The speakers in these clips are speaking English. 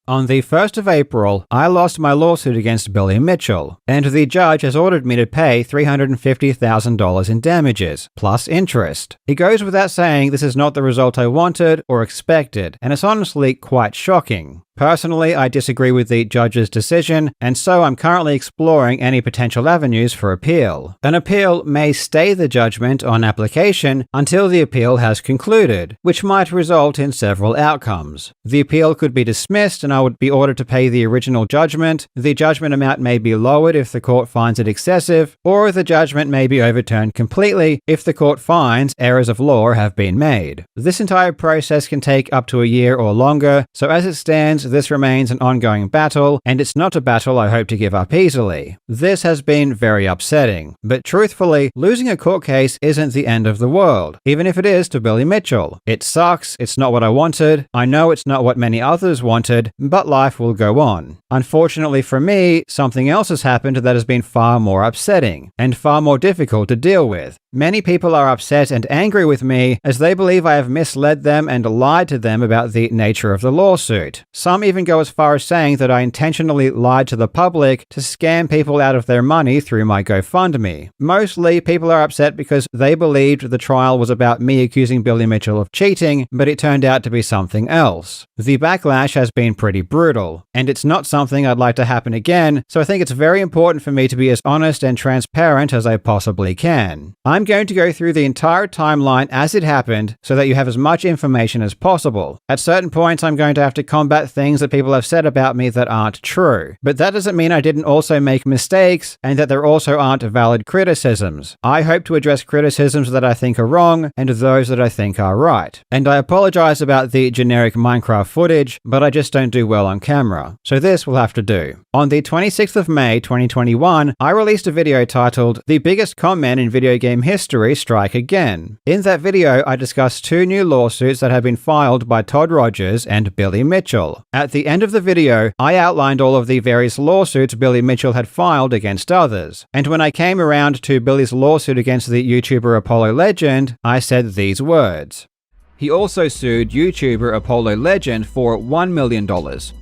On the 1st of April, I lost my lawsuit against Billy Mitchell, and the judge has ordered me to pay $350,000 in damages, plus interest. It goes without saying this is not the result I wanted or expected, and it's honestly quite shocking. Personally, I disagree with the judge's decision, and so I'm currently exploring any potential avenues for appeal. An appeal may stay the judgment on application until the appeal has concluded, which might result in several outcomes. The appeal could be dismissed and I would be ordered to pay the original judgment. The judgment amount may be lowered if the court finds it excessive, or the judgment may be overturned completely if the court finds errors of law have been made. This entire process can take up to a year or longer, so as it stands, this remains an ongoing battle, and it's not a battle I hope to give up easily. This has been very upsetting, but truthfully, losing a court case isn't the end of the world, even if it is to Billy Mitchell. It sucks, it's not what I wanted, I know it's not what many others wanted, but life will go on. Unfortunately for me, something else has happened that has been far more upsetting, and far more difficult to deal with. Many people are upset and angry with me as they believe I have misled them and lied to them about the nature of the lawsuit. Some even go as far as saying that I intentionally lied to the public to scam people out of their money through my GoFundMe. Mostly, people are upset because they believed the trial was about me accusing Billy Mitchell of cheating, but it turned out to be something else. The backlash has been pretty brutal, and it's not something I'd like to happen again, so I think it's very important for me to be as honest and transparent as I possibly can. I'm going to go through the entire timeline as it happened so that you have as much information as possible. At certain points, I'm going to have to combat things that people have said about me that aren't true. But that doesn't mean I didn't also make mistakes and that there also aren't valid criticisms. I hope to address criticisms that I think are wrong and those that I think are right. And I apologize about the generic Minecraft footage, but I just don't do well on camera. So this will have to do. On the 26th of May 2021, I released a video titled "The Biggest Con-Men in Video Game History Strike Again." In that video, I discussed two new lawsuits that have been filed by Todd Rogers and Billy Mitchell. At the end of the video, I outlined all of the various lawsuits Billy Mitchell had filed against others. And when I came around to Billy's lawsuit against the YouTuber Apollo Legend, I said these words. He also sued YouTuber Apollo Legend for $1 million.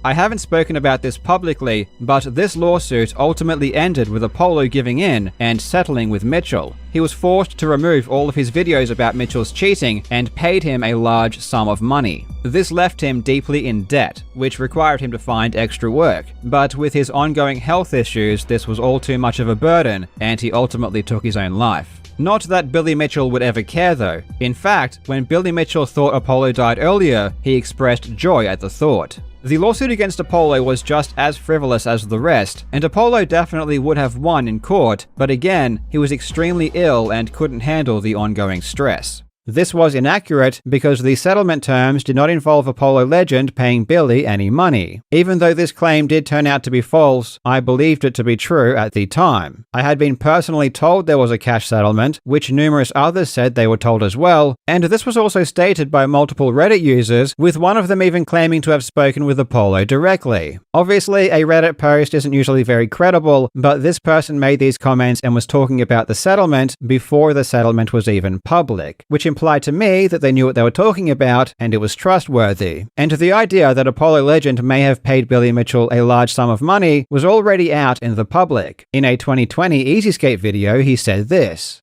I haven't spoken about this publicly, but this lawsuit ultimately ended with Apollo giving in and settling with Mitchell. He was forced to remove all of his videos about Mitchell's cheating and paid him a large sum of money. This left him deeply in debt, which required him to find extra work. But with his ongoing health issues, this was all too much of a burden, and he ultimately took his own life. Not that Billy Mitchell would ever care though. In fact, when Billy Mitchell thought Apollo died earlier, he expressed joy at the thought. The lawsuit against Apollo was just as frivolous as the rest, and Apollo definitely would have won in court, but again, he was extremely ill and couldn't handle the ongoing stress. This was inaccurate because the settlement terms did not involve Apollo Legend paying Billy any money. Even though this claim did turn out to be false, I believed it to be true at the time. I had been personally told there was a cash settlement, which numerous others said they were told as well, and this was also stated by multiple Reddit users, with one of them even claiming to have spoken with Apollo directly. Obviously, a Reddit post isn't usually very credible, but this person made these comments and was talking about the settlement before the settlement was even public, which implied to me that they knew what they were talking about and it was trustworthy. And the idea that Apollo Legend may have paid Billy Mitchell a large sum of money was already out in the public. In a 2020 Easyscape video, he said this.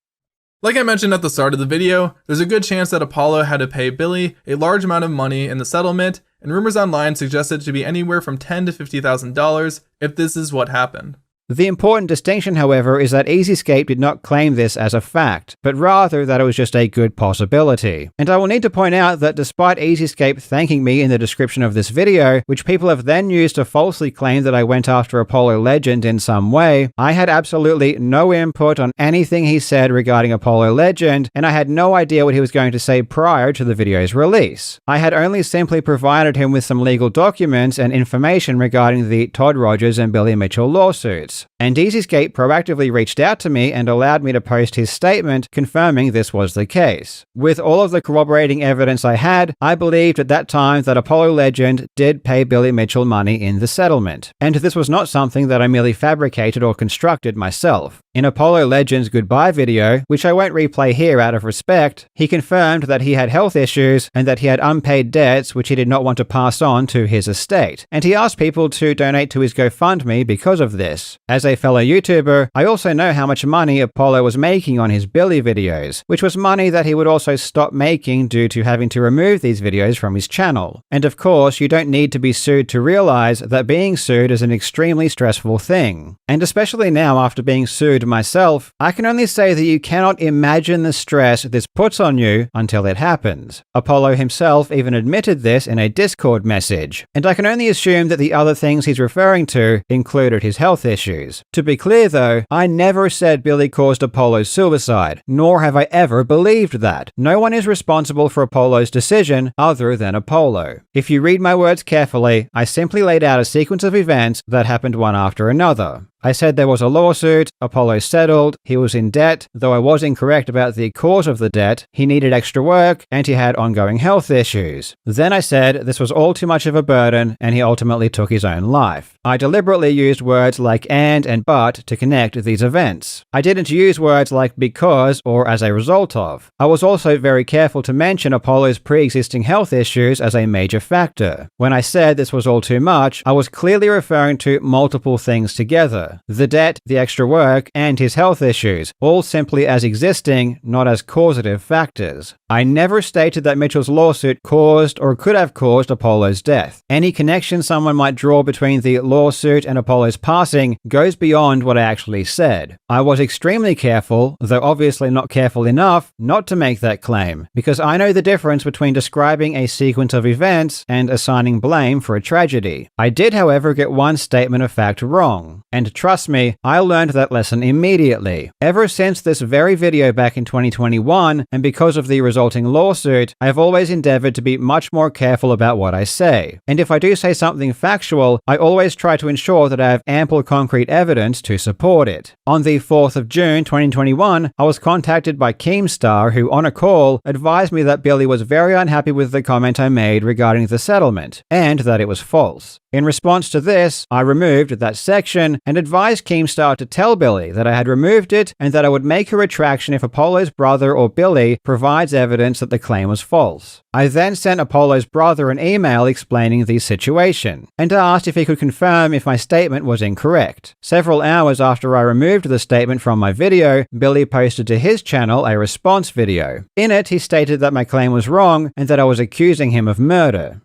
Like I mentioned at the start of the video, there's a good chance that Apollo had to pay Billy a large amount of money in the settlement, and rumors online suggest it to be anywhere from $10,000 to $50,000 if this is what happened. The important distinction, however, is that Easyscape did not claim this as a fact, but rather that it was just a good possibility. And I will need to point out that despite Easyscape thanking me in the description of this video, which people have then used to falsely claim that I went after Apollo Legend in some way, I had absolutely no input on anything he said regarding Apollo Legend, and I had no idea what he was going to say prior to the video's release. I had only simply provided him with some legal documents and information regarding the Todd Rogers and Billy Mitchell lawsuits. And Easyscape proactively reached out to me and allowed me to post his statement confirming this was the case. With all of the corroborating evidence I had, I believed at that time that Apollo Legend did pay Billy Mitchell money in the settlement. And this was not something that I merely fabricated or constructed myself. In Apollo Legends' goodbye video, which I won't replay here out of respect, he confirmed that he had health issues and that he had unpaid debts which he did not want to pass on to his estate, and he asked people to donate to his GoFundMe because of this. As a fellow YouTuber, I also know how much money Apollo was making on his Billy videos, which was money that he would also stop making due to having to remove these videos from his channel. And of course, you don't need to be sued to realize that being sued is an extremely stressful thing. And especially now after being sued myself, I can only say that you cannot imagine the stress this puts on you until it happens. Apollo himself even admitted this in a Discord message, and I can only assume that the other things he's referring to included his health issues. To be clear though, I never said Billy caused Apollo's suicide, nor have I ever believed that. No one is responsible for Apollo's decision other than Apollo. If you read my words carefully, I simply laid out a sequence of events that happened one after another. I said there was a lawsuit, Apollo settled, he was in debt, though I was incorrect about the cause of the debt, he needed extra work, and he had ongoing health issues. Then I said this was all too much of a burden, and he ultimately took his own life. I deliberately used words like and but to connect these events. I didn't use words like because or as a result of. I was also very careful to mention Apollo's pre-existing health issues as a major factor. When I said this was all too much, I was clearly referring to multiple things together. The debt, the extra work, and his health issues, all simply as existing, not as causative factors. I never stated that Mitchell's lawsuit caused or could have caused Apollo's death. Any connection someone might draw between the lawsuit and Apollo's passing goes beyond what I actually said. I was extremely careful, though obviously not careful enough, not to make that claim, because I know the difference between describing a sequence of events and assigning blame for a tragedy. I did, however, get one statement of fact wrong, and trust me, I learned that lesson immediately. Ever since this very video back in 2021, and because of the resulting lawsuit, I have always endeavored to be much more careful about what I say. And if I do say something factual, I always try to ensure that I have ample concrete evidence to support it. On the 4th of June 2021, I was contacted by Keemstar, who on a call advised me that Billy was very unhappy with the comment I made regarding the settlement, and that it was false. In response to this, I removed that section and advised Keemstar to tell Billy that I had removed it and that I would make a retraction if Apollo's brother or Billy provides evidence that the claim was false. I then sent Apollo's brother an email explaining the situation, and asked if he could confirm if my statement was incorrect. Several hours after I removed the statement from my video, Billy posted to his channel a response video. In it, he stated that my claim was wrong and that I was accusing him of murder.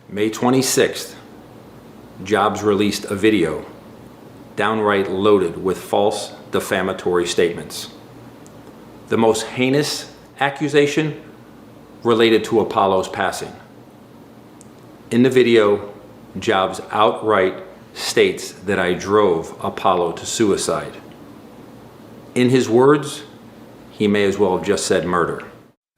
May 26th, Jobs released a video downright loaded with false defamatory statements. The most heinous accusation related to Apollo's passing. In the video, Jobs outright states that I drove Apollo to suicide. In his words, he may as well have just said murder.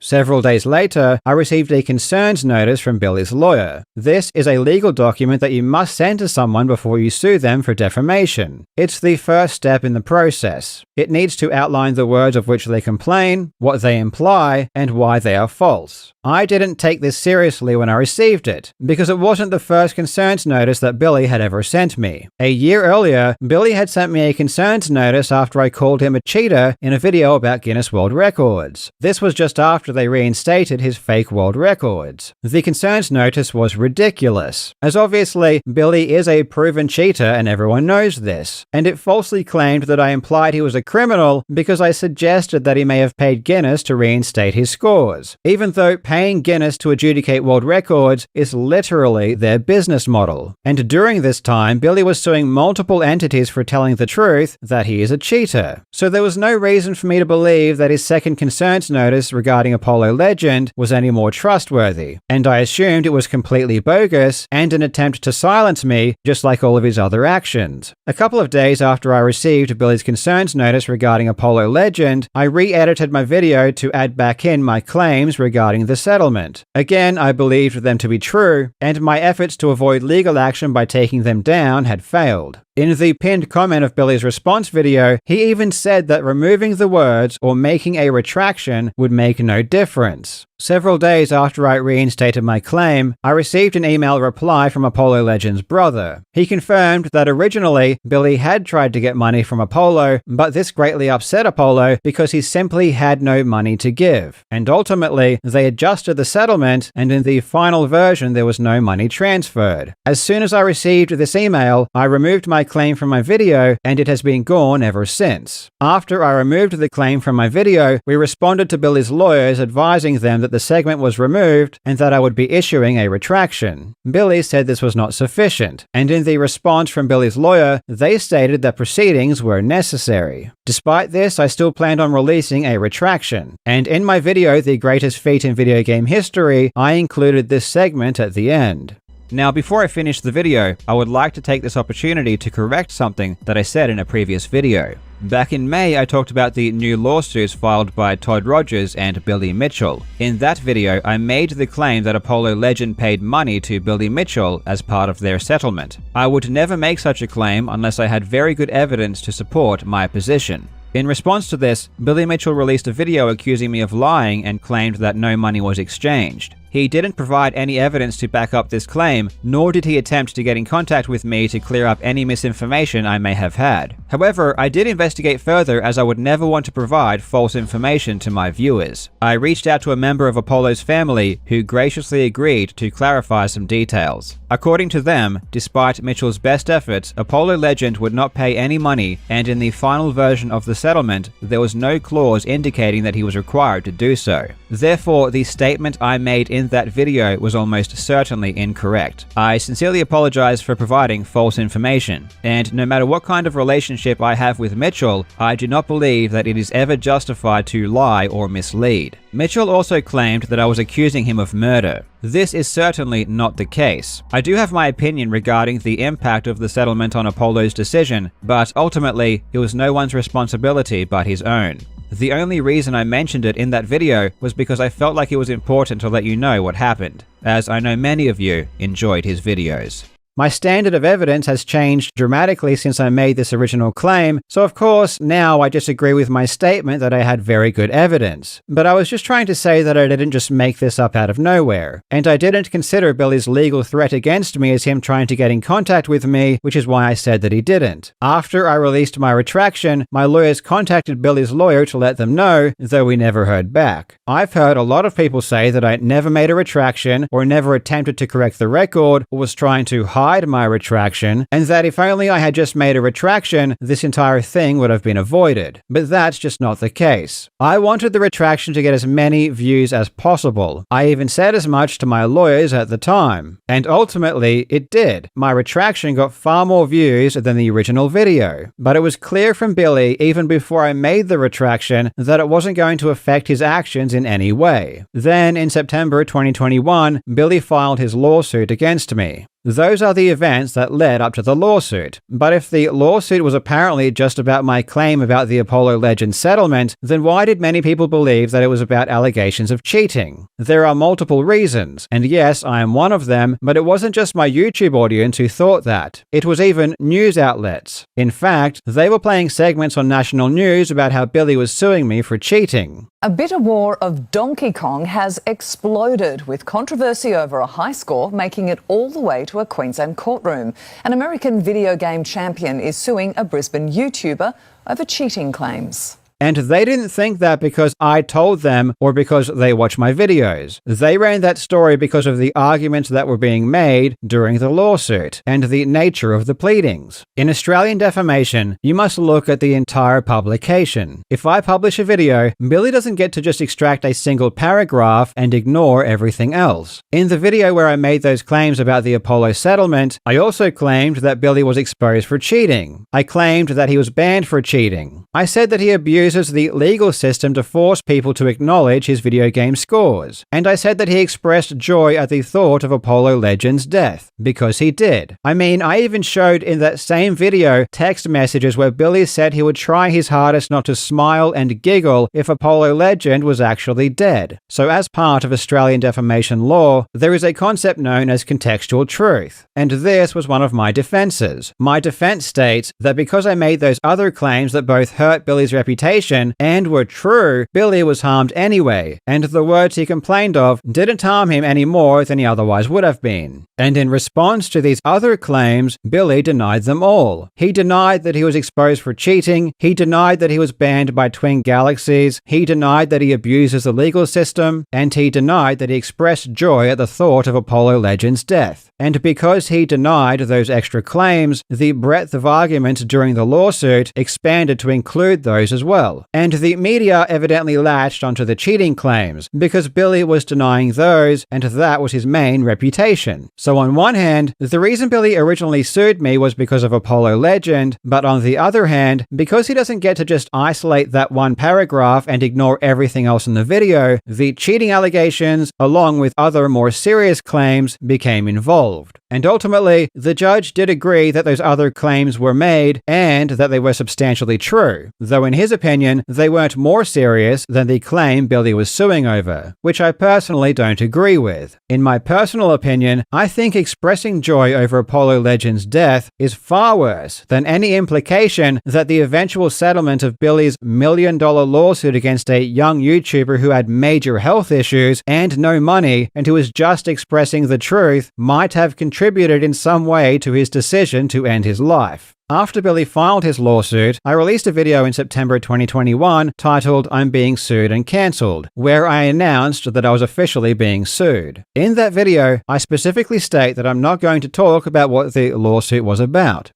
Several days later, I received a concerns notice from Billy's lawyer. This is a legal document that you must send to someone before you sue them for defamation. It's the first step in the process. It needs to outline the words of which they complain, what they imply, and why they are false. I didn't take this seriously when I received it, because it wasn't the first concerns notice that Billy had ever sent me. A year earlier, Billy had sent me a concerns notice after I called him a cheater in a video about Guinness World Records. This was just after they reinstated his fake world records. The concerns notice was ridiculous, as obviously Billy is a proven cheater and everyone knows this, and it falsely claimed that I implied he was a criminal because I suggested that he may have paid Guinness to reinstate his scores, even though paying Guinness to adjudicate world records is literally their business model. And during this time, Billy was suing multiple entities for telling the truth that he is a cheater. So there was no reason for me to believe that his second concerns notice regarding Apollo Legend was any more trustworthy, and I assumed it was completely bogus and an attempt to silence me, just like all of his other actions. A couple of days after I received Billy's concerns notice regarding Apollo Legend, I re-edited my video to add back in my claims regarding the settlement. Again, I believed them to be true, and my efforts to avoid legal action by taking them down had failed. In the pinned comment of Billy's response video, he even said that removing the words or making a retraction would make no difference. Several days after I reinstated my claim, I received an email reply from Apollo Legend's brother. He confirmed that originally Billy had tried to get money from Apollo, but this greatly upset Apollo because he simply had no money to give. And ultimately, they adjusted the settlement, and in the final version there was no money transferred. As soon as I received this email, I removed my claim from my video, and it has been gone ever since. After I removed the claim from my video, we responded to Billy's lawyers advising them that the segment was removed and that I would be issuing a retraction. Billy said this was not sufficient, and in the response from Billy's lawyer, they stated that proceedings were necessary. Despite this, I still planned on releasing a retraction, and in my video, The Greatest Feat in Video Game History, I included this segment at the end. Now, before I finish the video, I would like to take this opportunity to correct something that I said in a previous video. Back in May, I talked about the new lawsuits filed by Todd Rogers and Billy Mitchell. In that video, I made the claim that Apollo Legend paid money to Billy Mitchell as part of their settlement. I would never make such a claim unless I had very good evidence to support my position. In response to this, Billy Mitchell released a video accusing me of lying and claimed that no money was exchanged. He didn't provide any evidence to back up this claim, nor did he attempt to get in contact with me to clear up any misinformation I may have had. However, I did investigate further as I would never want to provide false information to my viewers. I reached out to a member of Apollo's family who graciously agreed to clarify some details. According to them, despite Mitchell's best efforts, Apollo Legend would not pay any money, and in the final version of the settlement, there was no clause indicating that he was required to do so. Therefore, the statement I made in that video was almost certainly incorrect. I sincerely apologize for providing false information, and no matter what kind of relationship I have with Mitchell, I do not believe that it is ever justified to lie or mislead. Mitchell also claimed that I was accusing him of murder. This is certainly not the case. I do have my opinion regarding the impact of the settlement on Apollo's decision, but ultimately, it was no one's responsibility but his own. The only reason I mentioned it in that video was because I felt like it was important to let you know what happened, as I know many of you enjoyed his videos. My standard of evidence has changed dramatically since I made this original claim, so of course now I disagree with my statement that I had very good evidence. But I was just trying to say that I didn't just make this up out of nowhere, and I didn't consider Billy's legal threat against me as him trying to get in contact with me, which is why I said that he didn't. After I released my retraction, my lawyers contacted Billy's lawyer to let them know, though we never heard back. I've heard a lot of people say that I never made a retraction, or never attempted to correct the record, or was trying to hide my retraction, and that if only I had just made a retraction, this entire thing would have been avoided. But that's just not the case. I wanted the retraction to get as many views as possible. I even said as much to my lawyers at the time. And ultimately, it did. My retraction got far more views than the original video. But it was clear from Billy, even before I made the retraction, that it wasn't going to affect his actions in any way. Then, in September 2021, Billy filed his lawsuit against me. Those are the events that led up to the lawsuit. But if the lawsuit was apparently just about my claim about the Apollo Legend settlement, then why did many people believe that it was about allegations of cheating? There are multiple reasons, and yes, I am one of them, but it wasn't just my YouTube audience who thought that. It was even news outlets. In fact, they were playing segments on national news about how Billy was suing me for cheating. A bitter war of Donkey Kong has exploded, with controversy over a high score making it all the way to a Queensland courtroom. An American video game champion is suing a Brisbane YouTuber over cheating claims. And they didn't think that because I told them or because they watch my videos. They ran that story because of the arguments that were being made during the lawsuit and the nature of the pleadings. In Australian defamation, you must look at the entire publication. If I publish a video, Billy doesn't get to just extract a single paragraph and ignore everything else. In the video where I made those claims about the Apollo settlement, I also claimed that Billy was exposed for cheating. I claimed that he was banned for cheating. I said that he abused the legal system to force people to acknowledge his video game scores. And I said that he expressed joy at the thought of Apollo Legend's death, because he did. I mean, I even showed in that same video text messages where Billy said he would try his hardest not to smile and giggle if Apollo Legend was actually dead. So as part of Australian defamation law, there is a concept known as contextual truth. And this was one of my defenses. My defense states that because I made those other claims that both hurt Billy's reputation reputation and were true, Billy was harmed anyway, and the words he complained of didn't harm him any more than he otherwise would have been. And in response to these other claims, Billy denied them all. He denied that he was exposed for cheating, he denied that he was banned by Twin Galaxies, he denied that he abuses the legal system, and he denied that he expressed joy at the thought of Apollo Legends' death. And because he denied those extra claims, the breadth of argument during the lawsuit expanded to include those as well. And the media evidently latched onto the cheating claims, because Billy was denying those, and that was his main reputation. So on one hand, the reason Billy originally sued me was because of Apollo Legend, but on the other hand, because he doesn't get to just isolate that one paragraph and ignore everything else in the video, the cheating allegations, along with other more serious claims, became involved. And ultimately, the judge did agree that those other claims were made and that they were substantially true, though in his opinion, they weren't more serious than the claim Billy was suing over, which I personally don't agree with. In my personal opinion, I think expressing joy over Apollo Legends' death is far worse than any implication that the eventual settlement of Billy's $1 million lawsuit against a young YouTuber who had major health issues and no money and who was just expressing the truth might have contributed in some way to his decision to end his life. After Billy filed his lawsuit, I released a video in September 2021 titled "I'm Being Sued and Cancelled," where I announced that I was officially being sued. In that video, I specifically state that I'm not going to talk about what the lawsuit was about.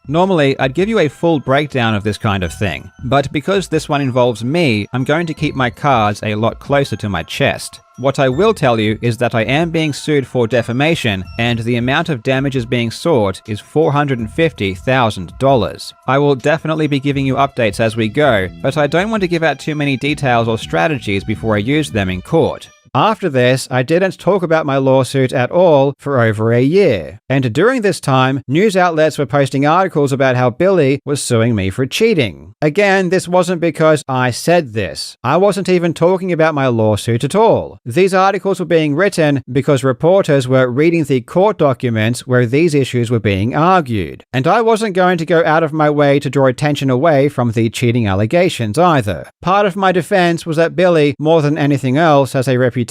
Normally, I'd give you a full breakdown of this kind of thing, but because this one involves me, I'm going to keep my cards a lot closer to my chest. What I will tell you is that I am being sued for defamation, and the amount of damages being sought is $450,000. I will definitely be giving you updates as we go, but I don't want to give out too many details or strategies before I use them in court. After this, I didn't talk about my lawsuit at all for over a year. And during this time, news outlets were posting articles about how Billy was suing me for cheating. Again, this wasn't because I said this. I wasn't even talking about my lawsuit at all. These articles were being written because reporters were reading the court documents where these issues were being argued. And I wasn't going to go out of my way to draw attention away from the cheating allegations either. Part of my defense was that Billy, more than anything else, has a reputation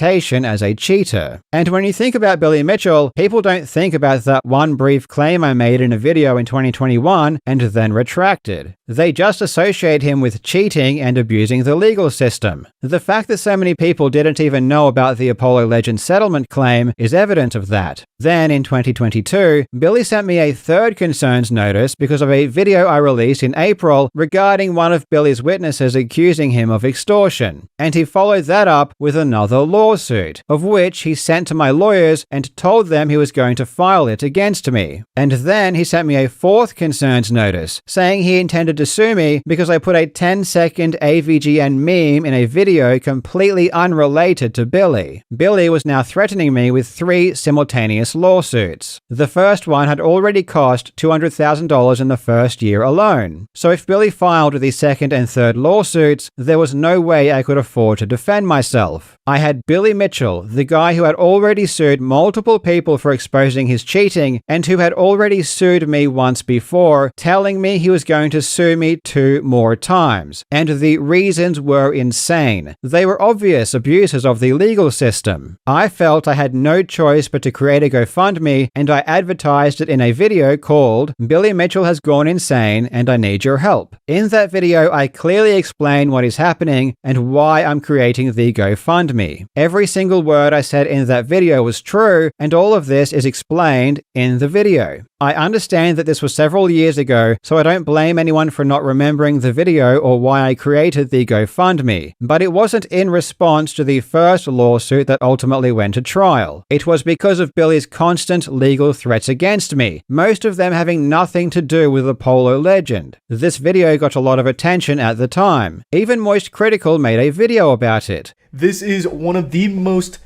as a cheater. And when you think about Billy Mitchell, people don't think about that one brief claim I made in a video in 2021 and then retracted. They just associate him with cheating and abusing the legal system. The fact that so many people didn't even know about the Apollo Legends settlement claim is evidence of that. Then in 2022, Billy sent me a third concerns notice because of a video I released in April regarding one of Billy's witnesses accusing him of extortion. And he followed that up with another lawsuit, of which he sent to my lawyers and told them he was going to file it against me. And then he sent me a fourth concerns notice, saying he intended to sue me because I put a 10-second AVGN meme in a video completely unrelated to Billy. Billy was now threatening me with 3 simultaneous lawsuits. The first one had already cost $200,000 in the first year alone. So if Billy filed the second and third lawsuits, there was no way I could afford to defend myself. I had Billy Mitchell, the guy who had already sued multiple people for exposing his cheating and who had already sued me once before, telling me he was going to sue me 2 more times. And the reasons were insane. They were obvious abuses of the legal system. I felt I had no choice but to create a GoFundMe, and I advertised it in a video called "Billy Mitchell Has Gone Insane and I Need Your Help." In that video, I clearly explain what is happening and why I'm creating the GoFundMe. Every single word I said in that video was true, and all of this is explained in the video. I understand that this was several years ago, so I don't blame anyone for not remembering the video or why I created the GoFundMe, but it wasn't in response to the first lawsuit that ultimately went to trial. It was because of Billy's constant legal threats against me, most of them having nothing to do with Apollo Legend. This video got a lot of attention at the time. Even Moist Critical made a video about it. This is one of the most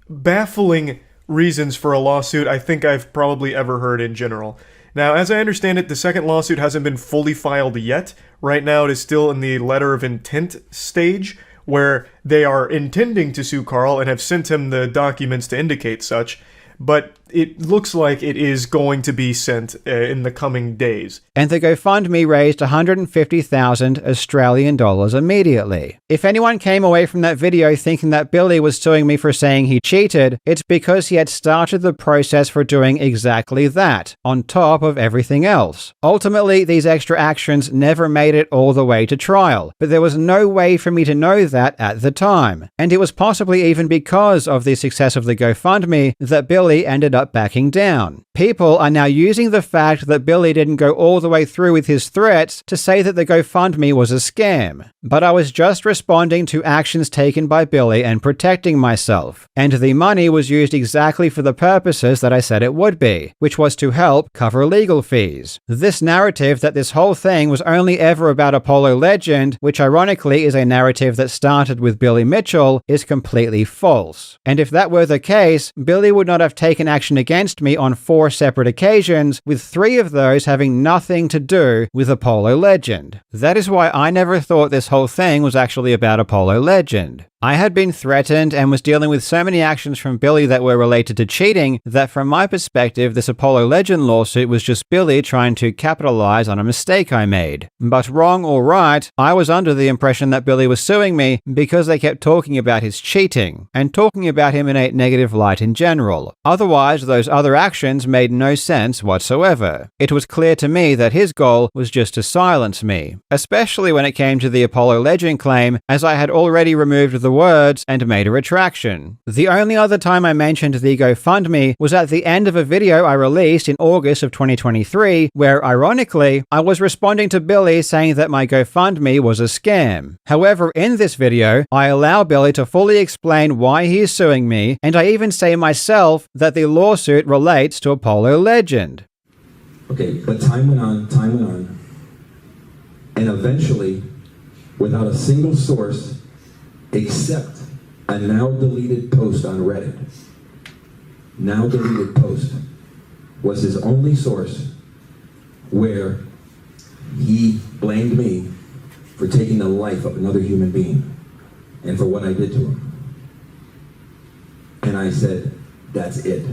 baffling reasons for a lawsuit I think I've probably ever heard in general. Now, as I understand it, the second lawsuit hasn't been fully filed yet. Right now, it is still in the letter of intent stage, where they are intending to sue Carl and have sent him the documents to indicate such. But it looks like it is going to be sent in the coming days. And the GoFundMe raised 150,000 Australian dollars immediately. If anyone came away from that video thinking that Billy was suing me for saying he cheated, it's because he had started the process for doing exactly that, on top of everything else. Ultimately, these extra actions never made it all the way to trial, but there was no way for me to know that at the time. And it was possibly even because of the success of the GoFundMe that Billy ended up backing down. People are now using the fact that Billy didn't go all the way through with his threats to say that the GoFundMe was a scam. But I was just responding to actions taken by Billy and protecting myself. And the money was used exactly for the purposes that I said it would be, which was to help cover legal fees. This narrative that this whole thing was only ever about Apollo Legend, which ironically is a narrative that started with Billy Mitchell, is completely false. And if that were the case, Billy would not have taken action against me on 4 separate occasions, with 3 of those having nothing to do with Apollo Legend. That is why I never thought this whole thing was actually about Apollo Legend. I had been threatened and was dealing with so many actions from Billy that were related to cheating that from my perspective this Apollo Legend lawsuit was just Billy trying to capitalize on a mistake I made. But wrong or right, I was under the impression that Billy was suing me because they kept talking about his cheating, and talking about him in a negative light in general. Otherwise, those other actions made no sense whatsoever. It was clear to me that his goal was just to silence me, especially when it came to the Apollo Legend claim, as I had already removed the words and made a retraction. The only other time I mentioned the GoFundMe was at the end of a video I released in August of 2023, where, ironically, I was responding to Billy saying that my GoFundMe was a scam. However, in this video, I allow Billy to fully explain why he is suing me, and I even say myself that the lawsuit relates to Apollo Legend. Okay, but time went on, and eventually, without a single source, except a now deleted post on Reddit. Now deleted post was his only source where he blamed me for taking the life of another human being and for what I did to him. And I said, that's it.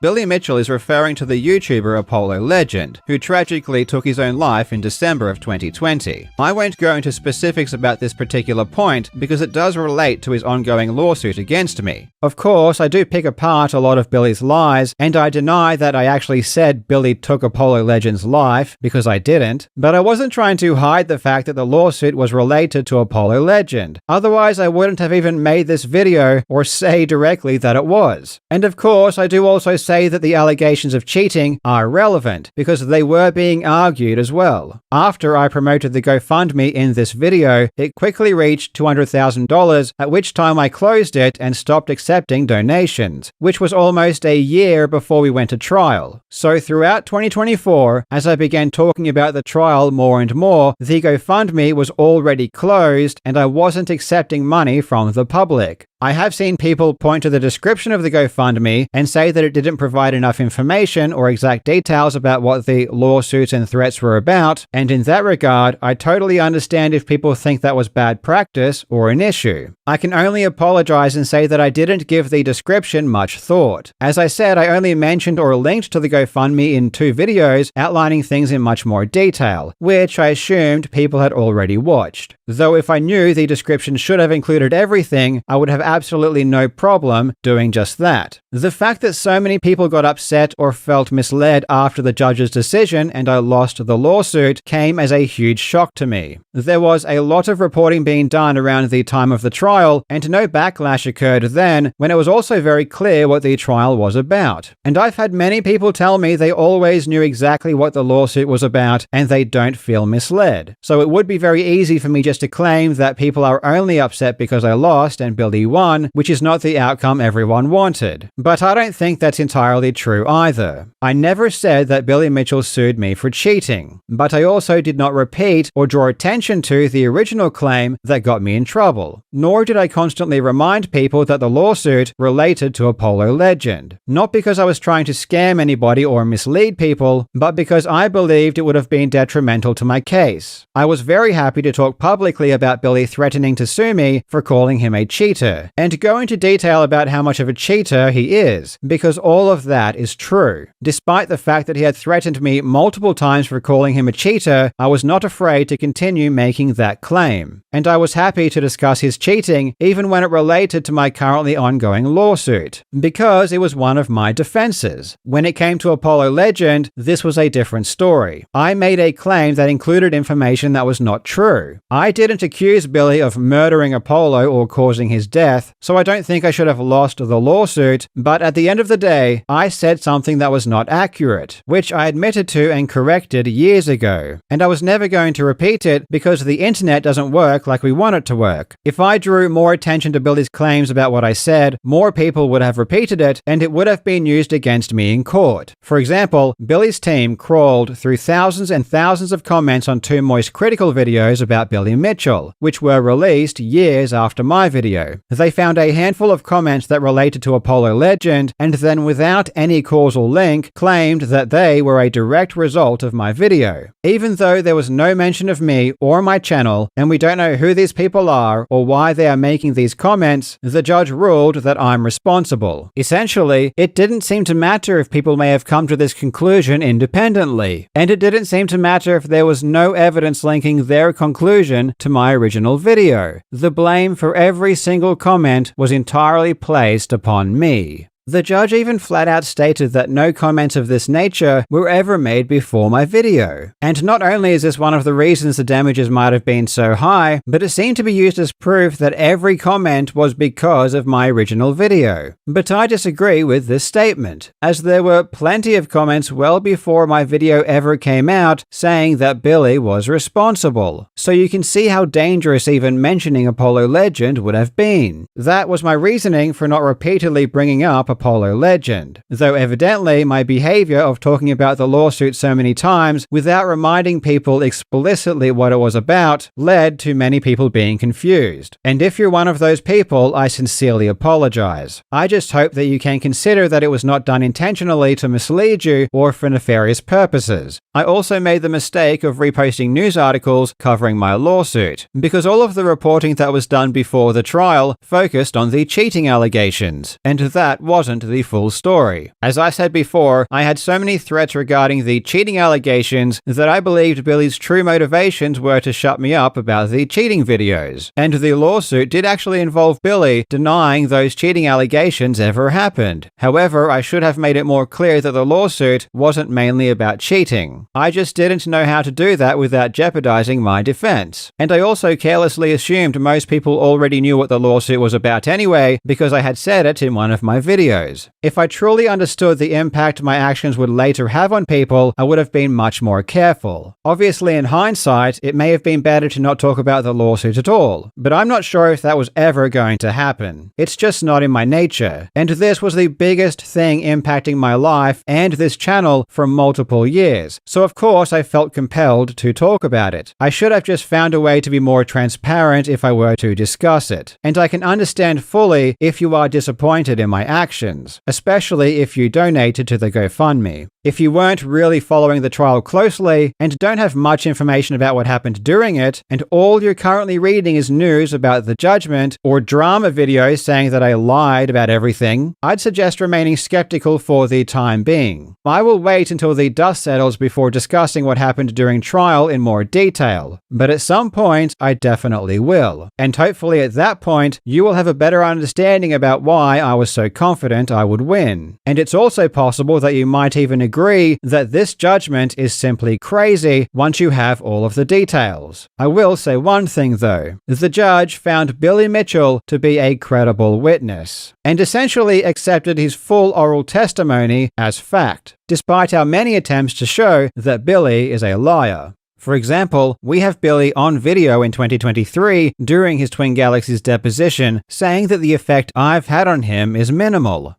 Billy Mitchell is referring to the YouTuber Apollo Legend, who tragically took his own life in December of 2020. I won't go into specifics about this particular point because it does relate to his ongoing lawsuit against me. Of course, I do pick apart a lot of Billy's lies, and I deny that I actually said Billy took Apollo Legend's life, because I didn't, but I wasn't trying to hide the fact that the lawsuit was related to Apollo Legend. Otherwise, I wouldn't have even made this video or say directly that it was. And of course, I do also say that the allegations of cheating are relevant because they were being argued as well. After I promoted the GoFundMe in this video, it quickly reached $200,000, at which time I closed it and stopped accepting donations, which was almost a year before we went to trial. So throughout 2024, as I began talking about the trial more and more, the GoFundMe was already closed and I wasn't accepting money from the public. I have seen people point to the description of the GoFundMe and say that it didn't provide enough information or exact details about what the lawsuits and threats were about, and in that regard, I totally understand if people think that was bad practice or an issue. I can only apologize and say that I didn't give the description much thought. As I said, I only mentioned or linked to the GoFundMe in 2 videos outlining things in much more detail, which I assumed people had already watched. Though if I knew the description should have included everything, I would have absolutely no problem doing just that. The fact that so many people got upset or felt misled after the judge's decision and I lost the lawsuit came as a huge shock to me. There was a lot of reporting being done around the time of the trial, and no backlash occurred then, when it was also very clear what the trial was about. And I've had many people tell me they always knew exactly what the lawsuit was about and they don't feel misled. So it would be very easy for me just to claim that people are only upset because I lost and Billy won, which is not the outcome everyone wanted. But I don't think that's entirely true either. I never said that Billy Mitchell sued me for cheating, but I also did not repeat or draw attention to the original claim that got me in trouble. Nor did I constantly remind people that the lawsuit related to Apollo Legend. Not because I was trying to scam anybody or mislead people, but because I believed it would have been detrimental to my case. I was very happy to talk publicly about Billy threatening to sue me for calling him a cheater, and go into detail about how much of a cheater he is, because all all of that is true. Despite the fact that he had threatened me multiple times for calling him a cheater, I was not afraid to continue making that claim. And I was happy to discuss his cheating even when it related to my currently ongoing lawsuit, because it was one of my defenses. When it came to Apollo Legend, this was a different story. I made a claim that included information that was not true. I didn't accuse Billy of murdering Apollo or causing his death, so I don't think I should have lost the lawsuit, but at the end of the day, I said something that was not accurate, which I admitted to and corrected years ago. And I was never going to repeat it because the internet doesn't work like we want it to work. If I drew more attention to Billy's claims about what I said, more people would have repeated it, and it would have been used against me in court. For example, Billy's team crawled through thousands and thousands of comments on Too Moist critical videos about Billy Mitchell, which were released years after my video. They found a handful of comments that related to Apollo Legend, and then without any causal link, claimed that they were a direct result of my video. Even though there was no mention of me or my channel, and we don't know who these people are or why they are making these comments, the judge ruled that I'm responsible. Essentially, it didn't seem to matter if people may have come to this conclusion independently, and it didn't seem to matter if there was no evidence linking their conclusion to my original video. The blame for every single comment was entirely placed upon me. The judge even flat out stated that no comments of this nature were ever made before my video. And not only is this one of the reasons the damages might have been so high, but it seemed to be used as proof that every comment was because of my original video. But I disagree with this statement, as there were plenty of comments well before my video ever came out saying that Billy was responsible. So you can see how dangerous even mentioning Apollo Legend would have been. That was my reasoning for not repeatedly bringing up Apollo Legend, though evidently my behavior of talking about the lawsuit so many times without reminding people explicitly what it was about led to many people being confused. And if you're one of those people, I sincerely apologize. I just hope that you can consider that it was not done intentionally to mislead you or for nefarious purposes. I also made the mistake of reposting news articles covering my lawsuit, because all of the reporting that was done before the trial focused on the cheating allegations, and that wasn't the full story. As I said before, I had so many threats regarding the cheating allegations that I believed Billy's true motivations were to shut me up about the cheating videos. And the lawsuit did actually involve Billy denying those cheating allegations ever happened. However, I should have made it more clear that the lawsuit wasn't mainly about cheating. I just didn't know how to do that without jeopardizing my defense. And I also carelessly assumed most people already knew what the lawsuit was about anyway because I had said it in one of my videos. If I truly understood the impact my actions would later have on people, I would have been much more careful. Obviously, in hindsight, it may have been better to not talk about the lawsuit at all, but I'm not sure if that was ever going to happen. It's just not in my nature, and this was the biggest thing impacting my life and this channel for multiple years, so of course I felt compelled to talk about it. I should have just found a way to be more transparent if I were to discuss it, and I can understand fully if you are disappointed in my actions, especially if you donated to the GoFundMe. If you weren't really following the trial closely and don't have much information about what happened during it, and all you're currently reading is news about the judgment or drama videos saying that I lied about everything, I'd suggest remaining skeptical for the time being. I will wait until the dust settles before discussing what happened during trial in more detail, but at some point I definitely will. And hopefully at that point you will have a better understanding about why I was so confident I would win. And it's also possible that you might even agree that this judgment is simply crazy once you have all of the details. I will say one thing though. The judge found Billy Mitchell to be a credible witness, and essentially accepted his full oral testimony as fact, despite our many attempts to show that Billy is a liar. For example, we have Billy on video in 2023 during his Twin Galaxies deposition saying that the effect I've had on him is minimal.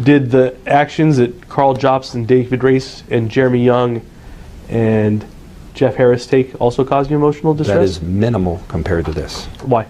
Did the actions that Carl Jobson, David Race, and Jeremy Young and Jeff Harris take also cause you emotional distress? That is minimal compared to this. Why?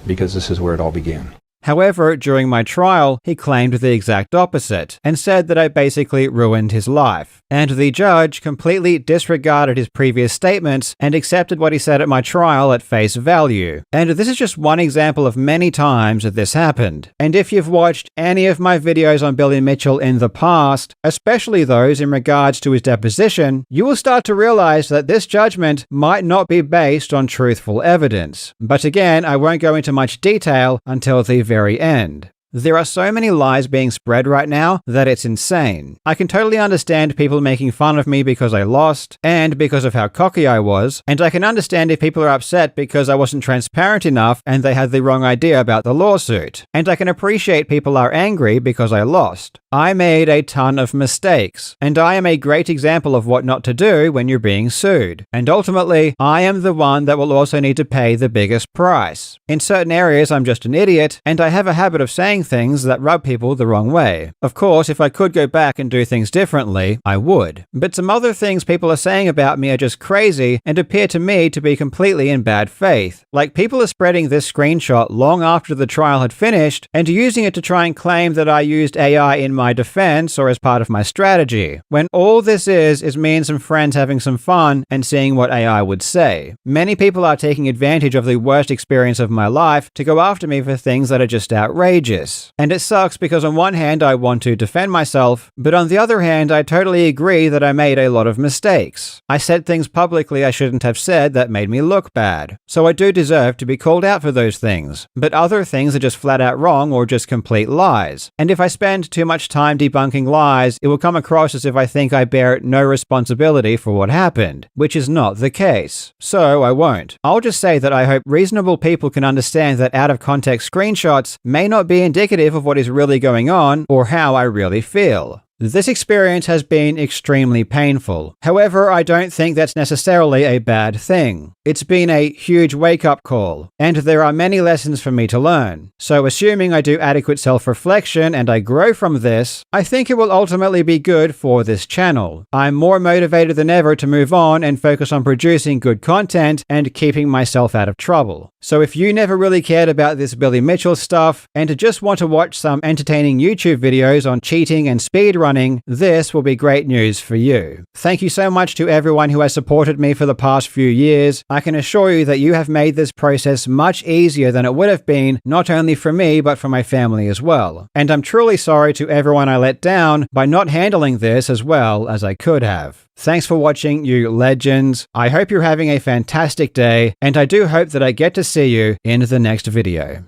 Because this is where it all began. However, during my trial, he claimed the exact opposite and said that I basically ruined his life. And the judge completely disregarded his previous statements and accepted what he said at my trial at face value. And this is just one example of many times that this happened. And if you've watched any of my videos on Billy Mitchell in the past, especially those in regards to his deposition, you will start to realize that this judgment might not be based on truthful evidence. But again, I won't go into much detail until the very end. There are so many lies being spread right now that it's insane. I can totally understand people making fun of me because I lost and because of how cocky I was, and I can understand if people are upset because I wasn't transparent enough and they had the wrong idea about the lawsuit. And I can appreciate people are angry because I lost. I made a ton of mistakes, and I am a great example of what not to do when you're being sued. And ultimately, I am the one that will also need to pay the biggest price. In certain areas, I'm just an idiot, and I have a habit of saying things that rub people the wrong way. Of course, if I could go back and do things differently, I would. But some other things people are saying about me are just crazy and appear to me to be completely in bad faith. Like, people are spreading this screenshot long after the trial had finished and using it to try and claim that I used AI in my defense or as part of my strategy, when all this is me and some friends having some fun and seeing what AI would say. Many people are taking advantage of the worst experience of my life to go after me for things that are just outrageous. And it sucks because on one hand I want to defend myself, but on the other hand I totally agree that I made a lot of mistakes. I said things publicly I shouldn't have said that made me look bad. So I do deserve to be called out for those things. But other things are just flat out wrong or just complete lies. And if I spend too much time debunking lies, it will come across as if I think I bear no responsibility for what happened, which is not the case. So I won't. I'll just say that I hope reasonable people can understand that out of context screenshots may not be indicative of what is really going on or how I really feel. This experience has been extremely painful. However, I don't think that's necessarily a bad thing. It's been a huge wake-up call, and there are many lessons for me to learn. So assuming I do adequate self-reflection and I grow from this, I think it will ultimately be good for this channel. I'm more motivated than ever to move on and focus on producing good content and keeping myself out of trouble. So if you never really cared about this Billy Mitchell stuff and just want to watch some entertaining YouTube videos on cheating and speedrunning, this will be great news for you. Thank you so much to everyone who has supported me for the past few years. I can assure you that you have made this process much easier than it would have been, not only for me, but for my family as well. And I'm truly sorry to everyone I let down by not handling this as well as I could have. Thanks for watching, you legends. I hope you're having a fantastic day, and I do hope that I get to see you in the next video.